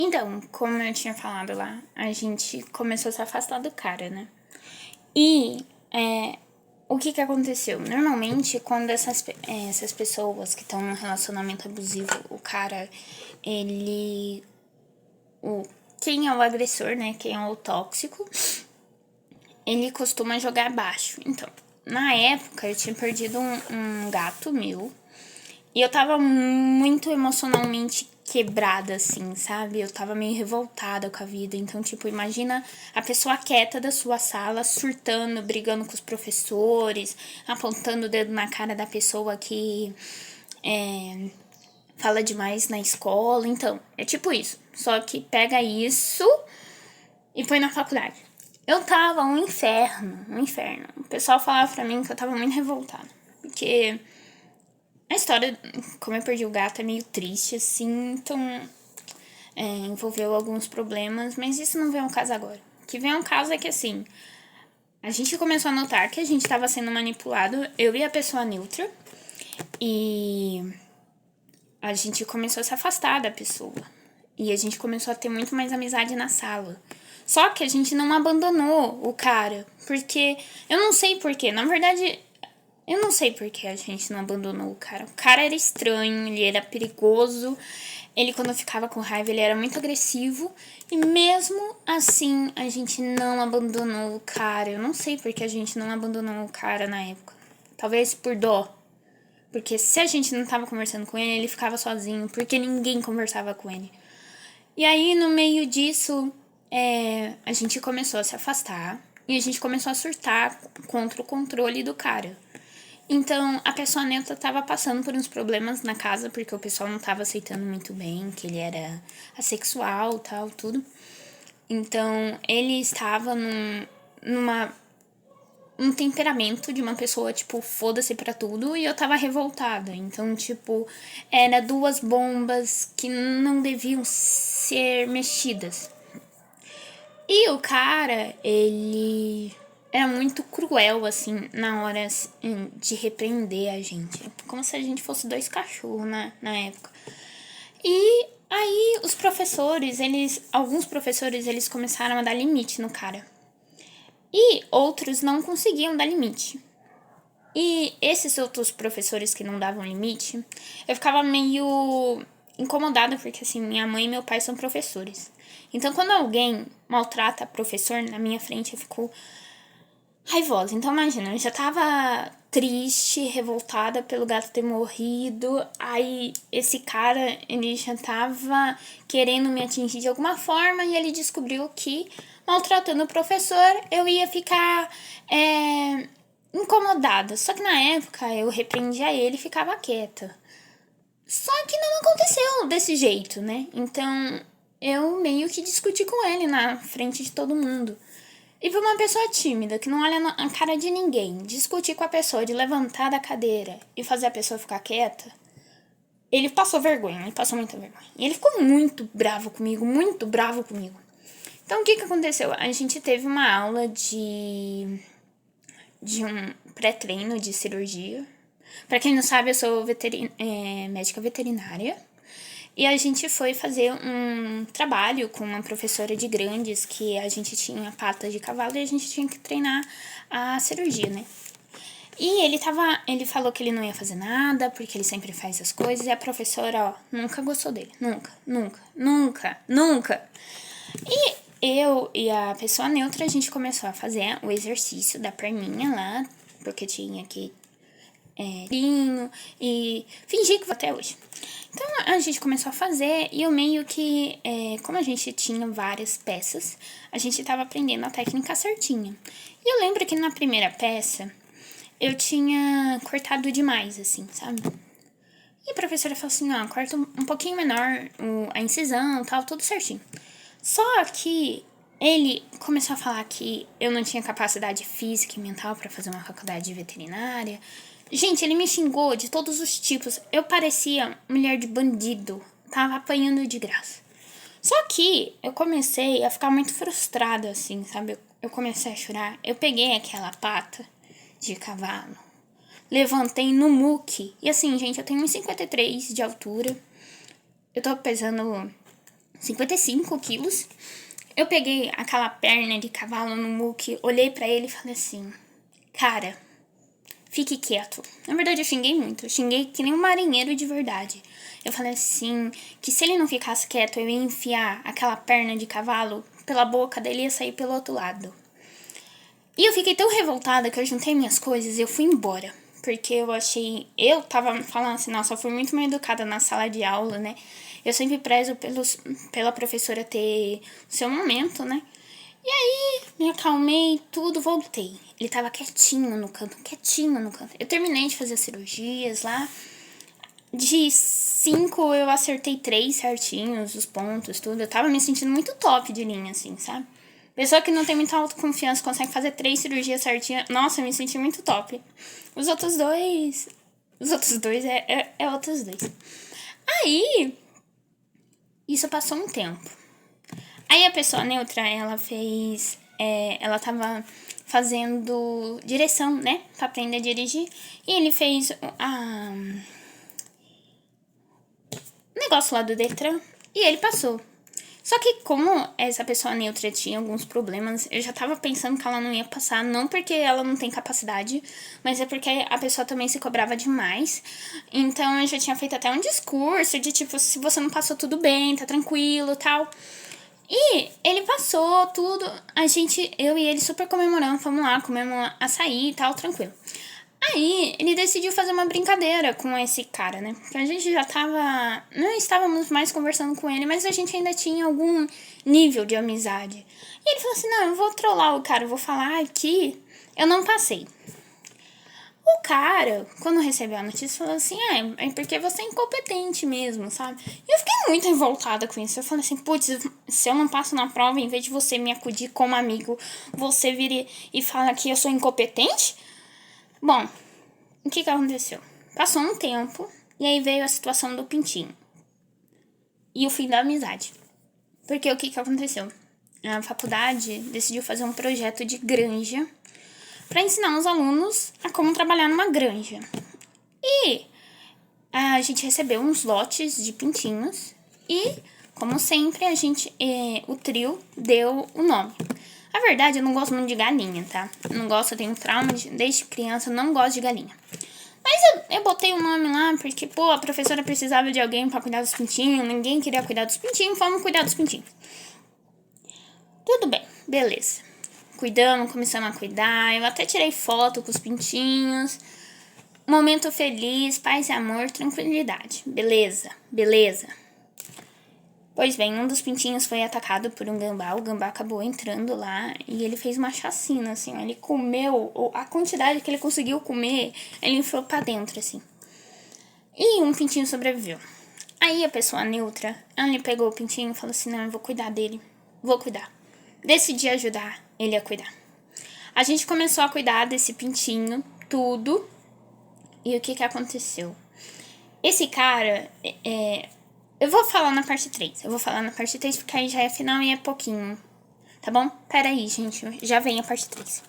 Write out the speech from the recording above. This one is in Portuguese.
Então, como eu tinha falado lá, a gente começou a se afastar do cara, né? E o que que aconteceu? Normalmente, quando essas pessoas que estão num relacionamento abusivo, o cara, ele. O, quem é o agressor, né? Quem é o tóxico, ele costuma jogar abaixo. Então, na época, eu tinha perdido um gato meu. E eu tava muito emocionalmente quebrada, assim, sabe? Eu tava meio revoltada com a vida. Então, tipo, imagina a pessoa quieta da sua sala, surtando, brigando com os professores, apontando o dedo na cara da pessoa que fala demais na escola. Então, é tipo isso. Só que pega isso e põe na faculdade. Eu tava um inferno, um inferno. O pessoal falava pra mim que eu tava muito revoltada. Porque a história, como eu perdi o gato, é meio triste, assim, então envolveu alguns problemas, mas isso não vem ao caso agora. O que vem ao caso é que, assim, a gente começou a notar que a gente estava sendo manipulado, eu e a pessoa neutra, e a gente começou a se afastar da pessoa. E a gente começou a ter muito mais amizade na sala. Só que a gente não abandonou o cara, porque eu não sei porquê, na verdade, eu não sei porque a gente não abandonou o cara. O cara era estranho, ele era perigoso. Ele, quando ficava com raiva, ele era muito agressivo. E mesmo assim, a gente não abandonou o cara. Eu não sei porque a gente não abandonou o cara na época. Talvez por dó. Porque se a gente não tava conversando com ele, ele ficava sozinho. Porque ninguém conversava com ele. E aí, no meio disso, a gente começou a se afastar. E a gente começou a surtar contra o controle do cara. Então, a pessoa neutra tava passando por uns problemas na casa, porque o pessoal não tava aceitando muito bem que ele era assexual, tal, tudo. Então, ele estava numa um temperamento de uma pessoa, tipo, foda-se pra tudo, e eu tava revoltada. Então, tipo, era duas bombas que não deviam ser mexidas. E o cara, ele era muito cruel, assim, na hora de repreender a gente. Como se a gente fosse dois cachorros na época. E aí os professores, alguns professores, eles começaram a dar limite no cara. E outros não conseguiam dar limite. E esses outros professores que não davam limite, eu ficava meio incomodada, porque assim, minha mãe e meu pai são professores. Então, quando alguém maltrata professor na minha frente, eu fico raivosa. Então, imagina, eu já tava triste, revoltada pelo gato ter morrido. Aí, esse cara, ele já tava querendo me atingir de alguma forma e ele descobriu que, maltratando o professor, eu ia ficar incomodada. Só que na época eu repreendia ele e ficava quieta. Só que não aconteceu desse jeito, né? Então eu meio que discuti com ele na frente de todo mundo. E pra uma pessoa tímida, que não olha na cara de ninguém, discutir com a pessoa, de levantar da cadeira e fazer a pessoa ficar quieta, ele passou vergonha, ele passou muita vergonha. E ele ficou muito bravo comigo, muito bravo comigo. Então o que aconteceu? A gente teve uma aula de um pré-treino de cirurgia. Pra quem não sabe, eu sou médica veterinária. E a gente foi fazer um trabalho com uma professora de grandes, que a gente tinha patas de cavalo e a gente tinha que treinar a cirurgia, né? E ele falou que ele não ia fazer nada, porque ele sempre faz as coisas, e a professora, ó, nunca gostou dele. Nunca, nunca, nunca, nunca. E eu e a pessoa neutra, a gente começou a fazer o exercício da perninha lá, porque tinha que e fingir que vou até hoje. Então a gente começou a fazer e eu meio que, como a gente tinha várias peças, a gente tava aprendendo a técnica certinha. E eu lembro que na primeira peça eu tinha cortado demais, assim, sabe? E a professora falou assim, ó, corta um pouquinho menor a incisão, tal, tudo certinho. Só que ele começou a falar que eu não tinha capacidade física e mental para fazer uma faculdade de veterinária. Gente, ele me xingou de todos os tipos. Eu parecia mulher de bandido. Tava apanhando de graça. Só que eu comecei a ficar muito frustrada, assim, sabe? Eu comecei a chorar. Eu peguei aquela pata de cavalo, levantei no muque. E assim, gente, eu tenho 1,53 de altura. Eu tô pesando 55 quilos. Eu peguei aquela perna de cavalo no muque, olhei pra ele e falei assim, cara, fique quieto. Na verdade, eu xinguei muito. Eu xinguei que nem um marinheiro de verdade. Eu falei assim, que se ele não ficasse quieto, eu ia enfiar aquela perna de cavalo pela boca dele e ia sair pelo outro lado. E eu fiquei tão revoltada que eu juntei minhas coisas e eu fui embora. Porque eu tava falando assim, nossa, eu fui muito mal educada na sala de aula, né? Eu sempre prezo pela professora ter o seu momento, né? E aí, me acalmei, tudo, voltei. Ele tava quietinho no canto, quietinho no canto. Eu terminei de fazer as cirurgias lá. De 5, eu acertei 3 certinhos, os pontos, tudo. Eu tava me sentindo muito top de linha, assim, sabe? Pessoa que não tem muita autoconfiança consegue fazer 3 cirurgias certinhas. Nossa, eu me senti muito top. Os outros dois é outros dois. Aí, isso passou um tempo. Aí a pessoa neutra, ela fez... ela tava fazendo direção, né? Pra aprender a dirigir. E ele fez negócio lá do Detran. E ele passou. Só que como essa pessoa neutra tinha alguns problemas, eu já tava pensando que ela não ia passar, não porque ela não tem capacidade, mas é porque a pessoa também se cobrava demais. Então eu já tinha feito até um discurso de tipo, se você não passou, tudo bem, tá tranquilo, tal. E ele passou tudo, eu e ele super comemorando, fomos lá, comemos açaí e tal, tranquilo. Aí, ele decidiu fazer uma brincadeira com esse cara, né? Porque a gente já tava... Não estávamos mais conversando com ele, mas a gente ainda tinha algum nível de amizade. E ele falou assim, não, eu vou trollar o cara, eu vou falar que eu não passei. O cara, quando recebeu a notícia, falou assim, é porque você é incompetente mesmo, sabe? E eu fiquei muito revoltada com isso. Eu falei assim, putz, se eu não passo na prova, em vez de você me acudir como amigo, você vira e fala que eu sou incompetente? Bom, o que aconteceu? Passou um tempo e aí veio a situação do pintinho. E o fim da amizade. Porque o que aconteceu? A faculdade decidiu fazer um projeto de granja para ensinar os alunos a como trabalhar numa granja. E a gente recebeu uns lotes de pintinhos e, como sempre, o trio deu o nome. Na verdade, eu não gosto muito de galinha, tá? Eu não gosto, eu tenho trauma desde criança, eu não gosto de galinha. Mas eu botei o nome lá porque, pô, a professora precisava de alguém pra cuidar dos pintinhos, ninguém queria cuidar dos pintinhos, vamos cuidar dos pintinhos. Tudo bem, beleza. Cuidamos, começamos a cuidar, eu até tirei foto com os pintinhos. Momento feliz, paz e amor, tranquilidade. Beleza, beleza. Pois bem, um dos pintinhos foi atacado por um gambá. O gambá acabou entrando lá e ele fez uma chacina, assim. Ele comeu, a quantidade que ele conseguiu comer, ele enfiou pra dentro, assim. E um pintinho sobreviveu. Aí a pessoa neutra, ela pegou o pintinho e falou assim, não, eu vou cuidar dele. Vou cuidar. Decidi ajudar ele a cuidar. A gente começou a cuidar desse pintinho, tudo. E o que aconteceu? Esse cara, eu vou falar na parte 3. Eu vou falar na parte 3 porque aí já é final e é pouquinho. Tá bom? Pera aí, gente. Já vem a parte 3.